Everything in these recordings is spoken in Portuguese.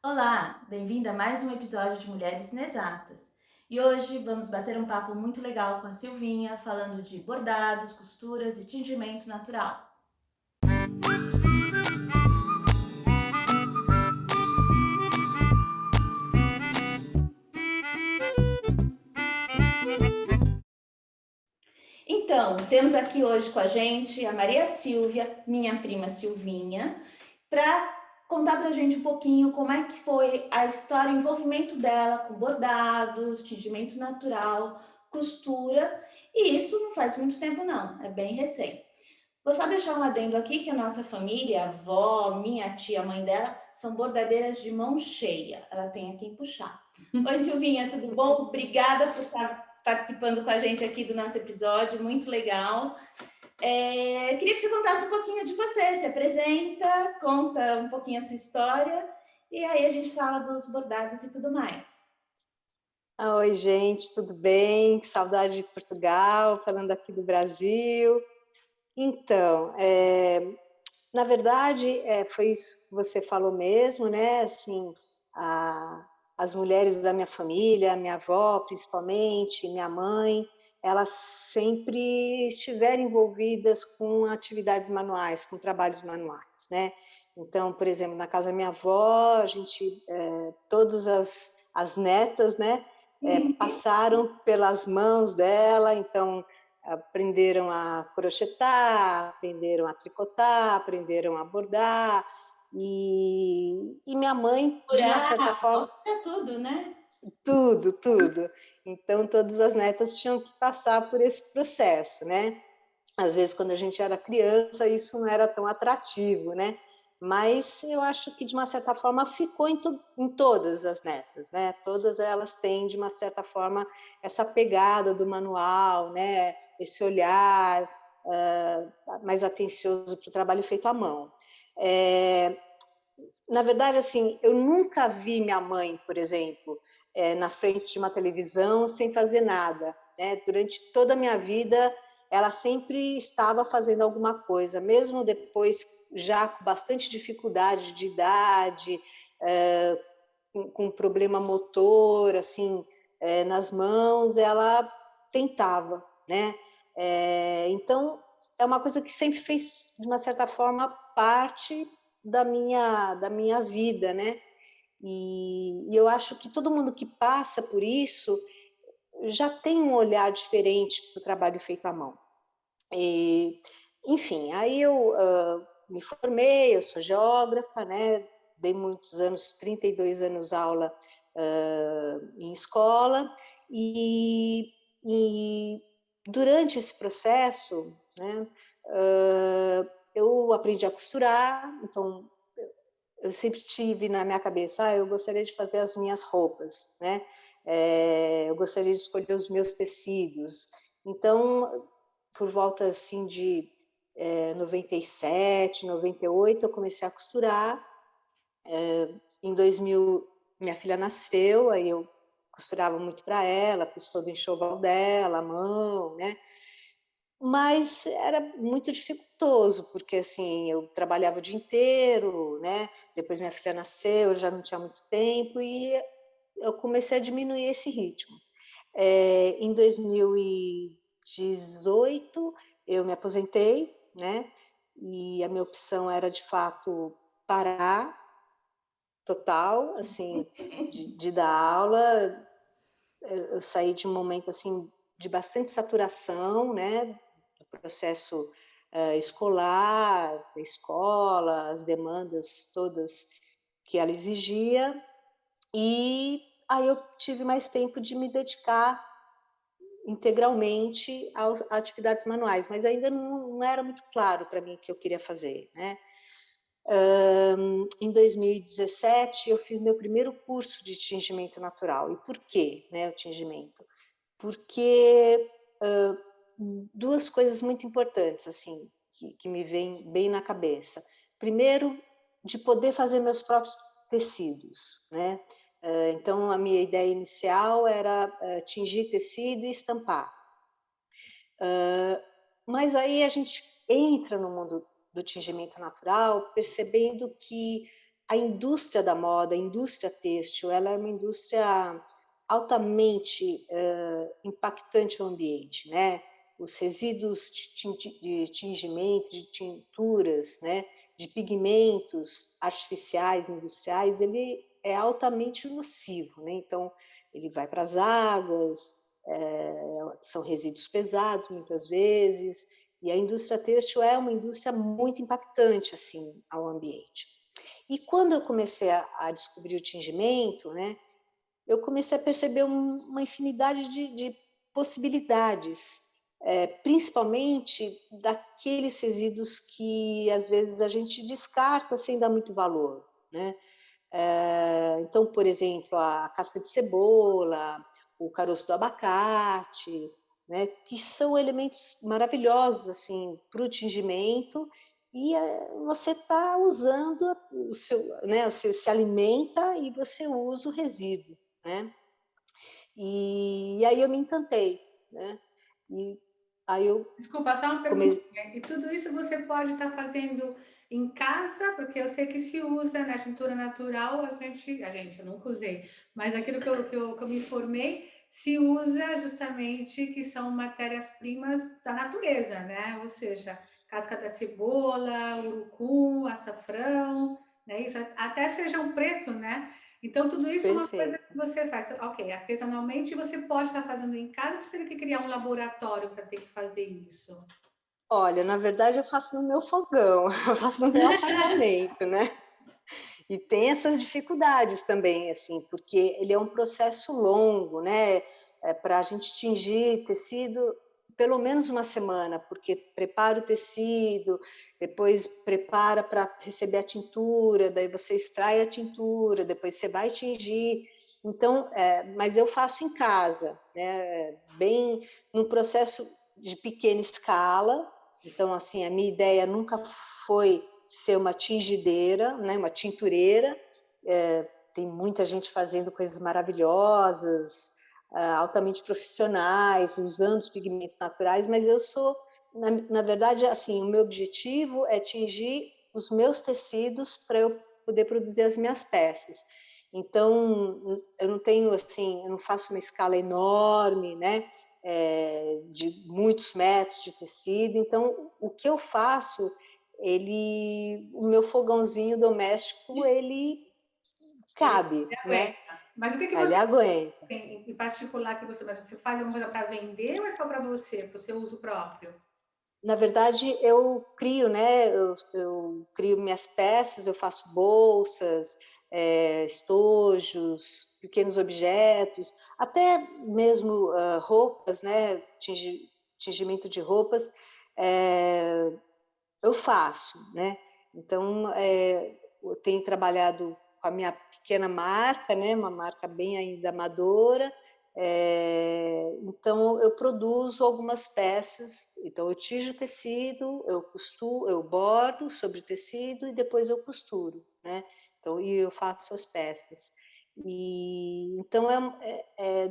Olá, bem-vinda a mais um episódio de Mulheres Inexatas. E hoje vamos bater um papo muito legal com a Silvinha, falando de bordados, costuras e tingimento natural. Então, temos aqui hoje com a gente a Maria Silvia, minha prima Silvinha, para contar para a gente um pouquinho como é que foi a história, o envolvimento dela com bordados, tingimento natural, costura, e isso não faz muito tempo não, é bem recente. Vou só deixar um adendo aqui que a nossa família, a avó, minha tia, a mãe dela, são bordadeiras de mão cheia. Ela tem a quem puxar. Oi, Silvinha, tudo bom? Obrigada por estar participando com a gente aqui do nosso episódio, muito legal. Queria que você contasse um pouquinho de você, se apresenta, conta um pouquinho a sua história e aí a gente fala dos bordados e tudo mais. Oi, gente, tudo bem? Que saudade de Portugal, falando aqui do Brasil. Então, na verdade, foi isso que você falou mesmo, né? Assim, as mulheres da minha família, minha avó principalmente, minha mãe, elas sempre estiveram envolvidas com atividades manuais, com trabalhos manuais, né? Então, por exemplo, na casa da minha avó, a gente, todas as netas, né? Passaram pelas mãos dela, então aprenderam a crochetar, aprenderam a tricotar, aprenderam a bordar, e minha mãe, de uma certa Furar, forma, conta tudo, né? tudo, tudo. Então, todas as netas tinham que passar por esse processo, né? Às vezes, quando a gente era criança, isso não era tão atrativo, né? Mas eu acho que, de uma certa forma, ficou em todas as netas, né? Todas elas têm, de uma certa forma, essa pegada do manual, né? Esse olhar mais atencioso para o trabalho feito à mão. Na verdade, assim, eu nunca vi minha mãe, por exemplo, na frente de uma televisão sem fazer nada, né? Durante toda a minha vida, ela sempre estava fazendo alguma coisa, mesmo depois, já com bastante dificuldade de idade, com problema motor, assim, nas mãos, ela tentava, né? Então, é uma coisa que sempre fez, de uma certa forma, parte da minha vida, né? E eu acho que todo mundo que passa por isso já tem um olhar diferente para o trabalho feito à mão. E, enfim, aí eu me formei, eu sou geógrafa, né? Dei muitos anos, 32 anos aula em escola, e durante esse processo, né, eu aprendi a costurar, então eu sempre tive na minha cabeça, eu gostaria de fazer as minhas roupas, né? Eu gostaria de escolher os meus tecidos. Então, por volta assim de 97, 98, eu comecei a costurar. Em 2000, minha filha nasceu, aí eu costurava muito para ela, fiz todo o enxoval dela, a mão, né? Mas era muito dificultoso, porque assim, eu trabalhava o dia inteiro, né? Depois minha filha nasceu, eu já não tinha muito tempo e eu comecei a diminuir esse ritmo. Em 2018, eu me aposentei, né? E a minha opção era, de fato, parar total, assim, de dar aula. Eu saí de um momento, assim, de bastante saturação, né? Do processo escolar, da escola, as demandas todas que ela exigia, e aí eu tive mais tempo de me dedicar integralmente a atividades manuais, mas ainda não era muito claro para mim o que eu queria fazer, né? Em 2017, eu fiz meu primeiro curso de tingimento natural. E por quê, né, o tingimento? Porque duas coisas muito importantes, assim, que me vêm bem na cabeça. Primeiro, de poder fazer meus próprios tecidos, né? Então, a minha ideia inicial era tingir tecido e estampar. Mas aí a gente entra no mundo do tingimento natural, percebendo que a indústria da moda, a indústria têxtil, ela é uma indústria altamente impactante ao ambiente, né? Os resíduos de tingimento, de tinturas, né? De pigmentos artificiais, industriais, ele é altamente nocivo, né? Então, ele vai para as águas, são resíduos pesados muitas vezes, e a indústria têxtil é uma indústria muito impactante assim ao ambiente. E quando eu comecei a descobrir o tingimento, né, eu comecei a perceber uma infinidade de possibilidades, principalmente daqueles resíduos que às vezes a gente descarta sem dar muito valor, né? Então, por exemplo, a casca de cebola, o caroço do abacate, né, que são elementos maravilhosos assim para o tingimento, e você está usando o seu, né, você se alimenta e você usa o resíduo, né? E aí eu me encantei, né? E aí eu Desculpa, só uma pergunta. comecei. E tudo isso você pode estar fazendo em casa, porque eu sei que se usa, né, tintura natural, eu nunca usei, mas aquilo que eu me informei, se usa justamente que são matérias-primas da natureza, né? Ou seja, casca da cebola, urucum, açafrão, né? Isso, até feijão preto, né? Então, tudo isso é uma coisa Perfeito. que você faz, ok, artesanalmente, você pode estar fazendo em casa, você teria que criar um laboratório para ter que fazer isso. Olha, na verdade eu faço no meu fogão, eu faço no meu apartamento, né? E tem essas dificuldades também, assim, porque ele é um processo longo, né? Para a gente tingir tecido, pelo menos uma semana, porque prepara o tecido, depois prepara para receber a tintura, daí você extrai a tintura, depois você vai tingir. Então, mas eu faço em casa, né? Bem no processo de pequena escala. Então, assim, a minha ideia nunca foi ser uma tingideira, né, uma tintureira. Tem muita gente fazendo coisas maravilhosas, altamente profissionais, usando os pigmentos naturais, mas eu sou, na verdade, assim, o meu objetivo é tingir os meus tecidos para eu poder produzir as minhas peças. Então, eu não tenho, assim, eu não faço uma escala enorme, né, de muitos metros de tecido. Então, o que eu faço, o meu fogãozinho doméstico, ele cabe, Ele né? aguenta. Mas o que Ele você aguenta. tem em particular que você faz alguma coisa para vender ou é só para o seu uso próprio? Na verdade, eu crio, né? Eu crio minhas peças, eu faço bolsas, estojos, pequenos objetos, até mesmo roupas, né? Tingimento de roupas, eu faço, né? Então, eu tenho trabalhado com a minha pequena marca, né? Uma marca bem ainda amadora. Então, eu produzo algumas peças. Então, eu tijo o tecido, eu costuro, eu bordo sobre o tecido e depois eu costuro, né? Então, e eu faço as peças. E então,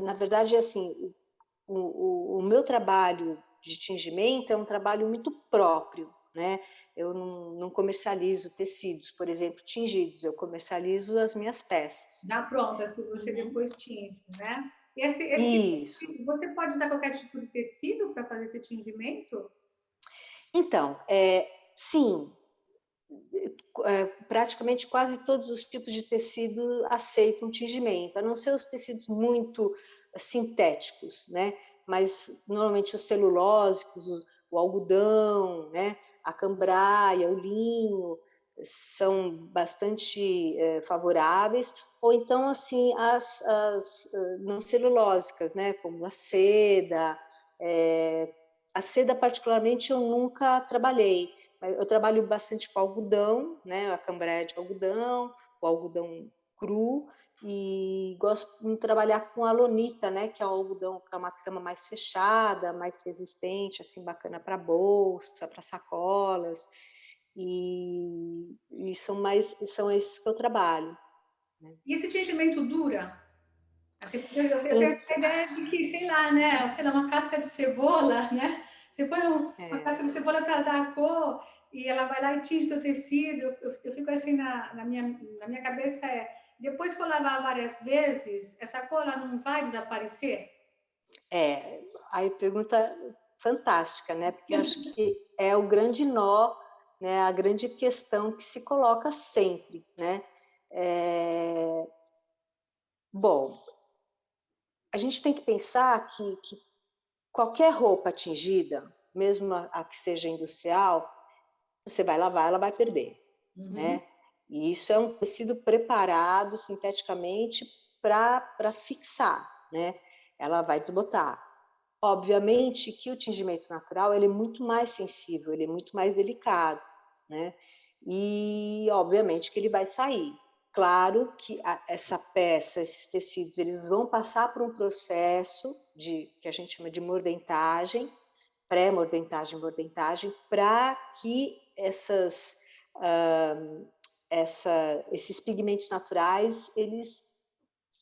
na verdade, assim, o meu trabalho de tingimento é um trabalho muito próprio, né? Eu não comercializo tecidos, por exemplo, tingidos, eu comercializo as minhas peças. Já prontas que você Uhum. depois tinge, né? E esse tipo de Isso. tecido, você pode usar qualquer tipo de tecido para fazer esse tingimento? Então, sim, praticamente quase todos os tipos de tecido aceitam tingimento, a não ser os tecidos muito sintéticos, né? Mas normalmente os celulósicos, o algodão, né? A cambraia, o linho são bastante favoráveis, ou então assim as não celulósicas, né? Como a seda particularmente eu nunca trabalhei. Eu trabalho bastante com algodão, né? A cambraia de algodão, o algodão cru, e gosto de trabalhar com alonita, né? Que é o algodão, que é uma trama mais fechada, mais resistente, assim, bacana para bolsa, para sacolas, e são esses que eu trabalho. Né? E esse tingimento dura? Assim, porque eu tenho Então, essa ideia de que, sei lá, né? Sei lá, uma casca de cebola, né? Você põe uma casca de cebola para dar a cor e ela vai lá e tinge o tecido. Eu fico assim, na minha cabeça depois que eu lavar várias vezes, essa cor ela não vai desaparecer? Aí pergunta fantástica, né? Porque eu acho que é o grande nó, né? A grande questão que se coloca sempre, né? Bom, a gente tem que pensar que qualquer roupa tingida, mesmo a que seja industrial, você vai lavar, ela vai perder, né? E isso é um tecido preparado sinteticamente para fixar, né? Ela vai desbotar. Obviamente que o tingimento natural ele é muito mais sensível, ele é muito mais delicado, né? E obviamente que ele vai sair. Claro que essa peça, esses tecidos, eles vão passar por um processo que a gente chama de mordentagem, pré-mordentagem, mordentagem, para que esses pigmentos naturais eles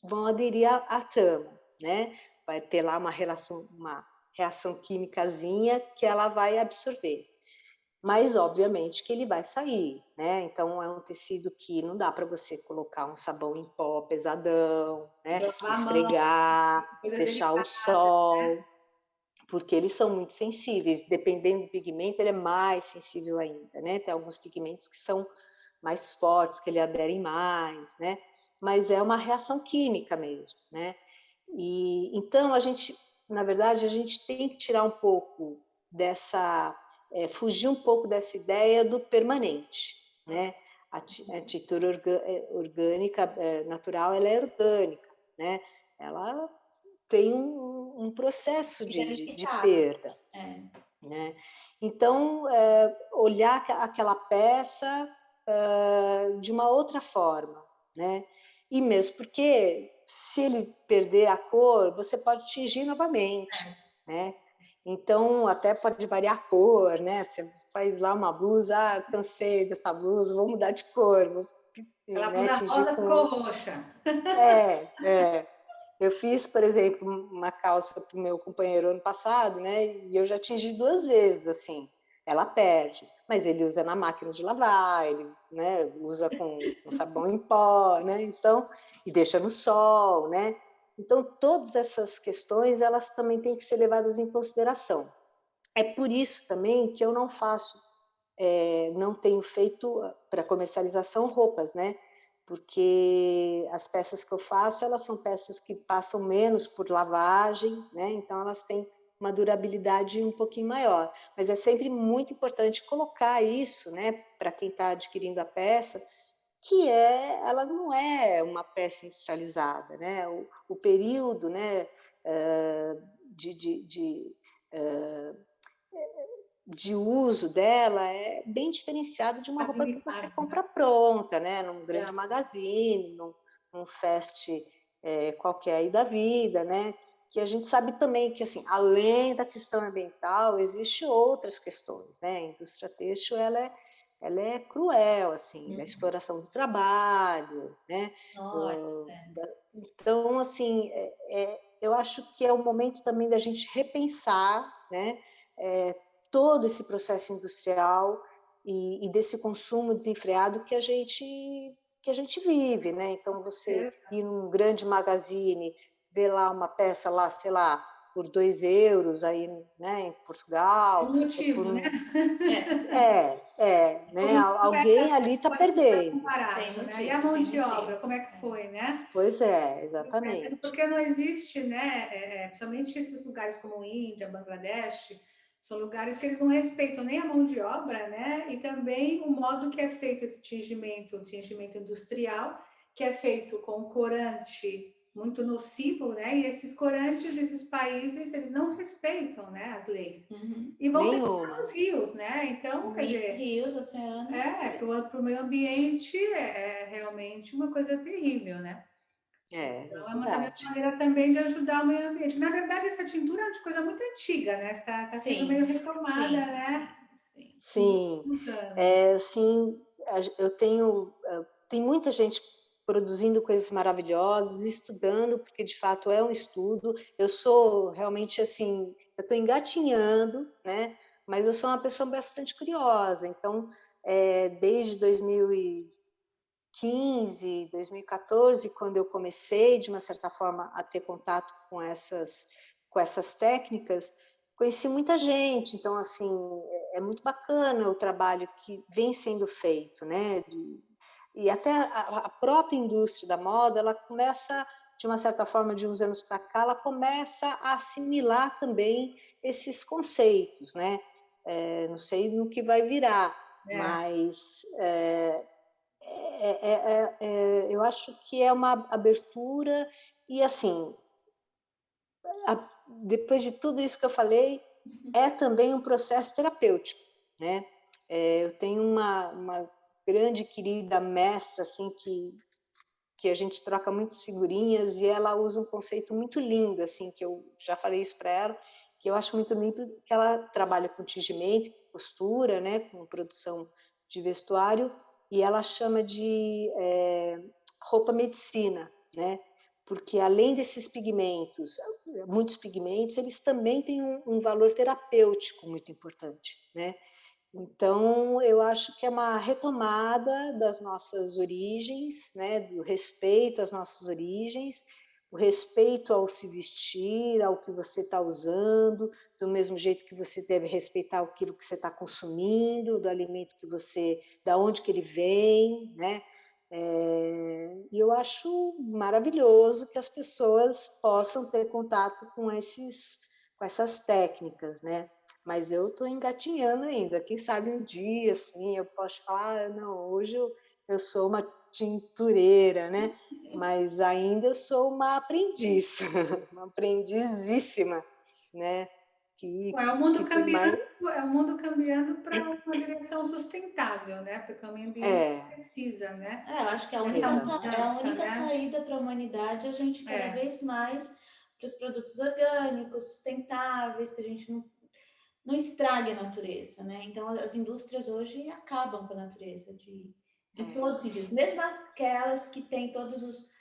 vão aderir à trama, né? Vai ter lá uma reação químicazinha que ela vai absorver. Mas, obviamente, que ele vai sair, né? Então, é um tecido que não dá para você colocar um sabão em pó pesadão, né? Esfregar, deixar ao sol, porque eles são muito sensíveis. Dependendo do pigmento, ele é mais sensível ainda, né? Tem alguns pigmentos que são mais fortes, que ele aderem mais, né? Mas é uma reação química mesmo, né? E então na verdade, a gente tem que tirar um pouco fugir um pouco dessa ideia do permanente, né? A tintura orgânica natural, ela é orgânica, né? Ela tem um processo de perda, né? Então, olhar aquela peça de uma outra forma, né? E mesmo porque se ele perder a cor, você pode tingir novamente, né? Então até pode variar a cor, né? Você faz lá uma blusa, cansei dessa blusa, vou mudar de cor, Ela né? blusa Tingir rosa com ficou roxa. Eu fiz, por exemplo, uma calça para o meu companheiro ano passado, né? E eu já tingi 2 vezes, assim. Ela perde, mas ele usa na máquina de lavar, ele, né, usa com sabão em pó, né? Então, e deixa no sol, né? Então, todas essas questões, elas também têm que ser levadas em consideração. É por isso também que eu não tenho feito para comercialização roupas, né? Porque as peças que eu faço, elas são peças que passam menos por lavagem, né? Então elas têm uma durabilidade um pouquinho maior. Mas é sempre muito importante colocar isso, né, para quem está adquirindo a peça, que ela não é uma peça industrializada, né? O período, né, de uso dela é bem diferenciado de uma roupa que você compra pronta, né? Num grande magazine, num fast qualquer aí da vida, né? Que a gente sabe também que, assim, além da questão ambiental, existe outras questões, né? A indústria têxtil, ela é cruel, assim, da exploração do trabalho, né? Então, assim, eu acho que é o momento também da gente repensar, né? Todo esse processo industrial e desse consumo desenfreado que a gente vive, né? Então você ir num grande magazine, ver lá uma peça lá, sei lá, por 2 euros aí, né, em Portugal. Um motivo, né? Né? Alguém ali está perdendo. E a mão de obra, como é que foi, né? Pois é, exatamente. Porque não existe, né? Principalmente esses lugares como Índia, Bangladesh, são lugares que eles não respeitam nem a mão de obra, né? E também o modo que é feito esse tingimento, o tingimento industrial, que é feito com corante muito nocivo, né? E esses corantes desses países, eles não respeitam, né, as leis. E vão deixar os rios, né? Então, quer dizer... rios, oceanos. Para o meio ambiente é realmente uma coisa terrível, né? Então, é uma maneira também de ajudar o meio ambiente. Na verdade, essa tintura é uma coisa muito antiga, né? Está sendo meio retomada, né? Sim. Eu tem muita gente produzindo coisas maravilhosas, estudando, porque de fato é um estudo. Eu sou realmente assim, eu estou engatinhando, né, Mas eu sou uma pessoa bastante curiosa, então, desde 2015, 2014, quando eu comecei, de uma certa forma, a ter contato com essas técnicas, conheci muita gente, então, assim, é muito bacana o trabalho que vem sendo feito, né? E até a própria indústria da moda, ela começa, de uma certa forma, de uns anos para cá, ela começa a assimilar também esses conceitos, né? Não sei no que vai virar, mas eu acho que é uma abertura e, assim, depois de tudo isso que eu falei, é também um processo terapêutico, né? Eu tenho uma grande querida mestra, assim, que a gente troca muitas figurinhas e ela usa um conceito muito lindo, assim, que eu já falei isso para ela, que eu acho muito lindo, que ela trabalha com tingimento, costura, né, com produção de vestuário, e ela chama de roupa medicina, né? Porque além desses pigmentos, muitos pigmentos, eles também têm um valor terapêutico muito importante, né? Então, eu acho que é uma retomada das nossas origens, né, do respeito às nossas origens, o respeito ao se vestir, ao que você está usando, do mesmo jeito que você deve respeitar aquilo que você está consumindo, do alimento que você, da onde que ele vem, né? E eu acho maravilhoso que as pessoas possam ter contato com essas técnicas, né? Mas eu estou engatinhando ainda. Quem sabe um dia, assim, eu posso falar, não, hoje eu sou uma tintureira, né? Mas ainda eu sou uma aprendiz, uma aprendizíssima, né? É o Que mundo tem mais... caminhando para uma direção sustentável, né? Porque o meio ambiente É, precisa, né? Eu acho que Dessa é a mudança, única né? saída para a humanidade, a gente cada vez mais para os produtos orgânicos, sustentáveis, que a gente não estrague a natureza, né? Então, as indústrias hoje acabam com a natureza em todos os sentidos, mesmo aquelas que têm todos os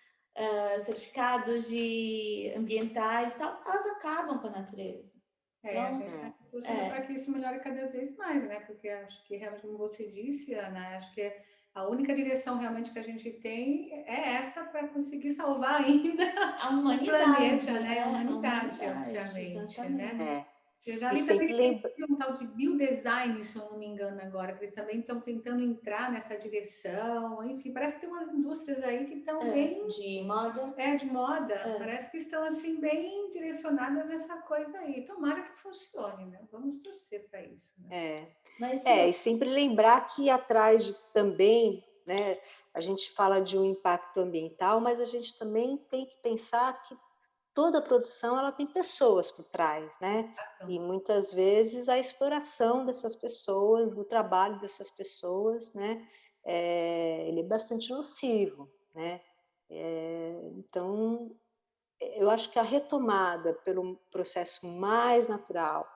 certificados de ambientais, tal, elas acabam com a natureza. A Então, gente está torcendo para que isso melhore cada vez mais, né? Porque acho que realmente, como você disse, Ana, acho que a única direção realmente que a gente tem é essa para conseguir salvar ainda a o humanidade, planeta, né? A a humanidade, humanidade, obviamente, né? exatamente. Eu já e li também sempre que lembra... tem um tal de biodesign, se eu não me engano agora, que eles também estão tentando entrar nessa direção. Enfim, parece que tem umas indústrias aí que estão bem... De moda. De moda. Parece que estão, assim, bem direcionadas nessa coisa aí. Tomara que funcione, né? Vamos torcer para isso, né? Mas, e sempre lembrar que atrás de também, né, a gente fala de um impacto ambiental, mas a gente também tem que pensar que toda a produção ela tem pessoas por trás, né? E muitas vezes a exploração dessas pessoas, do trabalho dessas pessoas, né? Ele é bastante nocivo, né? Então, eu acho que a retomada pelo processo mais natural,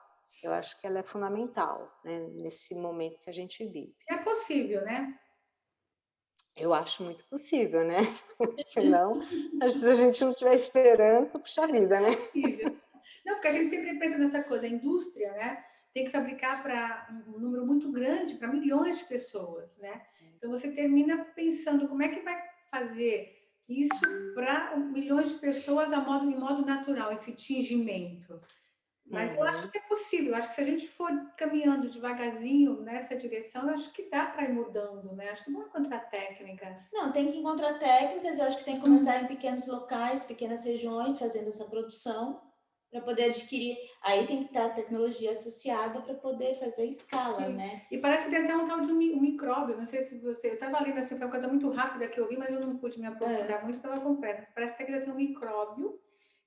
eu acho que ela é fundamental, né? Nesse momento que a gente vive. É possível, né? Eu acho muito possível, né? Senão, se a gente não tiver esperança, puxa vida, né? Não, porque a gente sempre pensa nessa coisa, a indústria, né, tem que fabricar para um número muito grande, para milhões de pessoas, né? Então você termina pensando como é que vai fazer isso para milhões de pessoas em modo natural, esse tingimento. Mas eu acho que é possível, eu acho que se a gente for caminhando devagarzinho nessa direção, eu acho que dá para ir mudando, né? Acho que não encontrar técnicas. não, tem que encontrar técnicas, eu acho que tem que começar em pequenos locais, pequenas regiões, fazendo essa produção, para poder adquirir. Aí tem que estar a tecnologia associada para poder fazer escala, né? E parece que tem até um tal de um micróbio, não sei se você... Eu estava lendo assim, foi uma coisa muito rápida que eu vi, mas eu não pude me aprofundar muito, estava com pressa. Parece até que já tem um micróbio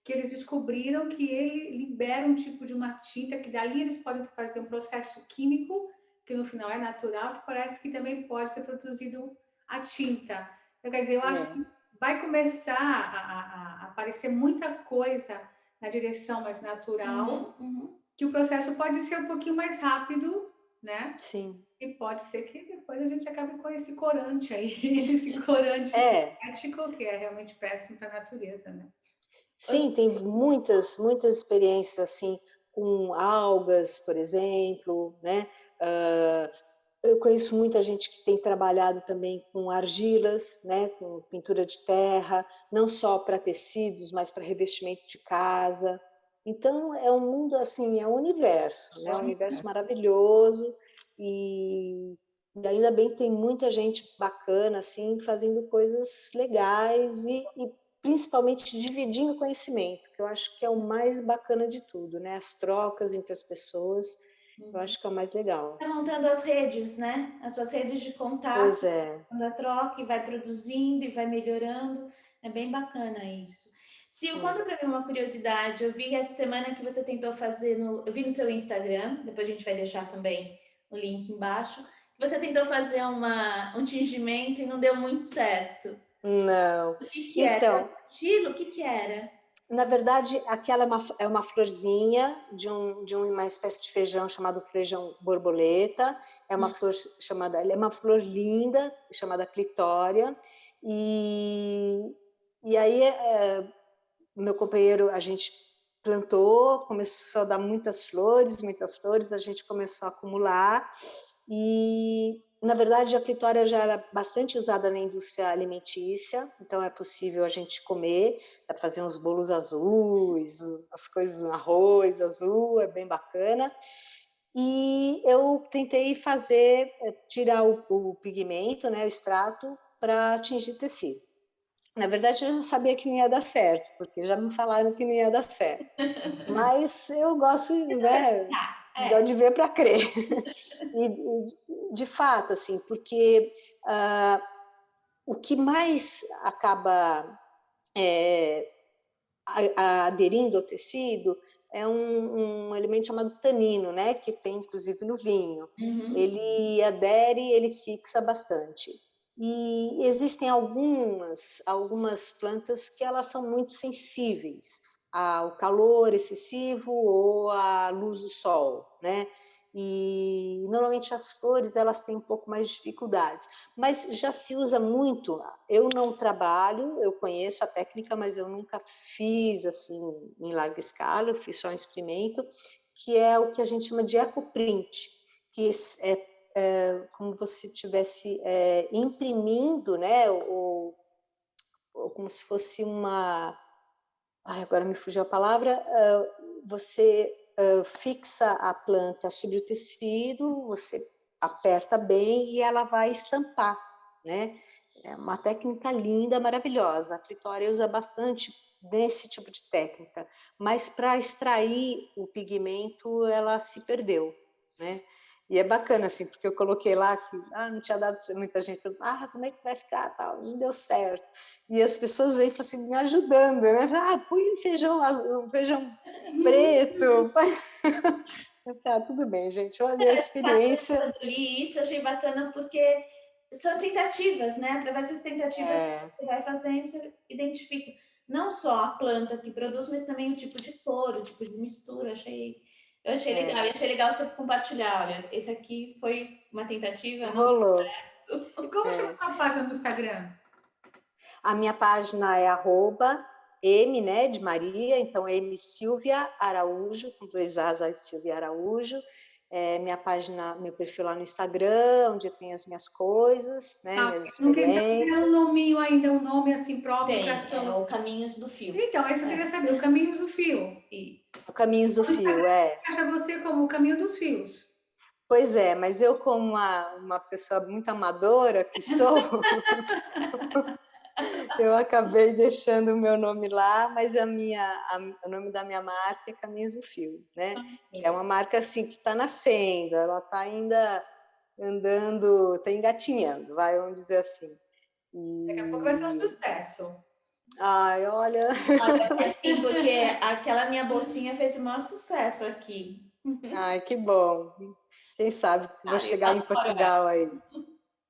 que eles descobriram que ele libera um tipo de uma tinta, que dali eles podem fazer um processo químico, que no final é natural, que parece que também pode ser produzido a tinta. Então, quer dizer, eu acho que vai começar a aparecer muita coisa na direção mais natural, que o processo pode ser um pouquinho mais rápido, né? Sim. E pode ser que depois a gente acabe com esse corante aí, esse corante sintético, que é realmente péssimo para a natureza, né? Sim, tem muitas experiências assim com algas, por exemplo, né? Eu conheço muita gente que tem trabalhado também com argilas, né? Com pintura de terra, não só para tecidos, mas para revestimento de casa. Então, é um mundo assim, é um universo, né? Um universo maravilhoso e ainda bem que tem muita gente bacana assim fazendo coisas legais e principalmente dividindo conhecimento, que eu acho que é o mais bacana de tudo, né? As trocas entre as pessoas, eu acho que é o mais legal. Tá montando as redes, né? As suas redes de contato, Pois é. quando a troca e vai produzindo e vai melhorando. É bem bacana isso. Sil, conta para mim uma curiosidade. Eu vi essa semana que você tentou fazer eu vi no seu Instagram, depois a gente vai deixar também o link embaixo, que você tentou fazer um tingimento e não deu muito certo. Não. O que era? Então, Estilo? O que era? na verdade, aquela é uma florzinha de uma espécie de feijão chamado feijão borboleta. É uma flor chamada, é uma flor linda chamada clitória. E aí, meu companheiro, a gente plantou, começou a dar muitas flores, a gente começou a acumular. E, na verdade, a clitória já era bastante usada na indústria alimentícia, então é possível a gente comer, dá para fazer uns bolos azuis, as coisas, um arroz azul, é bem bacana. E eu tentei fazer, tirar o pigmento, né, o extrato, para tingir tecido. Na verdade, eu já sabia que não ia dar certo, porque já me falaram que não ia dar certo. Mas eu gosto, né, de ver para crer. De fato, assim, porque o que mais acaba aderindo ao tecido é um elemento chamado tanino, né, que tem inclusive no vinho. Ele adere, ele fixa bastante. E existem algumas plantas que elas são muito sensíveis ao calor excessivo ou à luz do sol, né? E normalmente as flores elas têm um pouco mais de dificuldades, mas já se usa muito. Eu não trabalho, eu conheço a técnica, mas eu nunca fiz assim em larga escala, eu fiz só um experimento, que é o que a gente chama de ecoprint, que é como se estivesse imprimindo, né, ou como se fosse uma... Ai, agora me fugiu a palavra. Você fixa a planta sobre o tecido, você aperta bem e ela vai estampar, né? É uma técnica linda, maravilhosa. A Clitória usa bastante desse tipo de técnica, mas para extrair o pigmento ela se perdeu, né? E é bacana, assim, porque eu coloquei lá que não tinha dado, muita gente perguntou, como é que vai ficar, tal, não deu certo. E as pessoas vêm assim, me ajudando, né? Põe um feijão azul, um feijão preto. Tudo bem, gente, olha a experiência. Eu li isso, achei bacana porque são as tentativas, né? Através das tentativas que você vai fazendo, você identifica não só a planta que produz, mas também o tipo de cor, o tipo de mistura. Eu achei legal. E achei legal você compartilhar. Olha, esse aqui foi uma tentativa. Rolou. E como chama a sua página no Instagram? A minha página é @M, né, de Maria, então M Silvia Araújo, com 2 As, Silvia Araújo. Minha página, meu perfil lá no Instagram, onde eu tenho as minhas coisas, né, minhas experiências. Não um nominho ainda, um nome assim próprio. Tem, o Caminhos do Fio. Então, isso eu queria saber, o Caminhos do Fio. Isso. O Caminhos do Fio, Acha você como o Caminho dos Fios. Pois é, mas eu como uma pessoa muito amadora que sou, eu acabei deixando o meu nome lá, mas o nome da minha marca é Caminhos do Fio, né? Que é uma marca assim que está nascendo, ela está ainda andando, está engatinhando, vamos dizer assim. Daqui a pouco vai ser um sucesso. Ai, olha... Assim, porque aquela minha bolsinha fez o maior sucesso aqui. Ai, que bom. Quem sabe vou chegar em Portugal aí,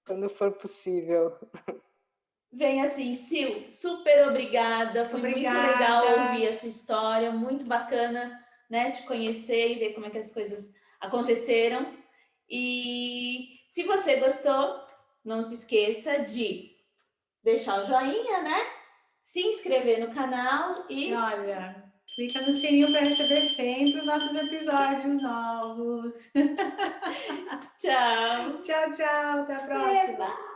quando for possível. Vem assim, Sil, super obrigada. Foi muito legal ouvir a sua história, muito bacana, né, te conhecer e ver como é que as coisas aconteceram. E se você gostou, não se esqueça de deixar o joinha, né? Se inscrever no canal e... Olha, Clica no sininho para receber sempre os nossos episódios novos. Tchau. Tchau, tchau. Até a próxima. Eba.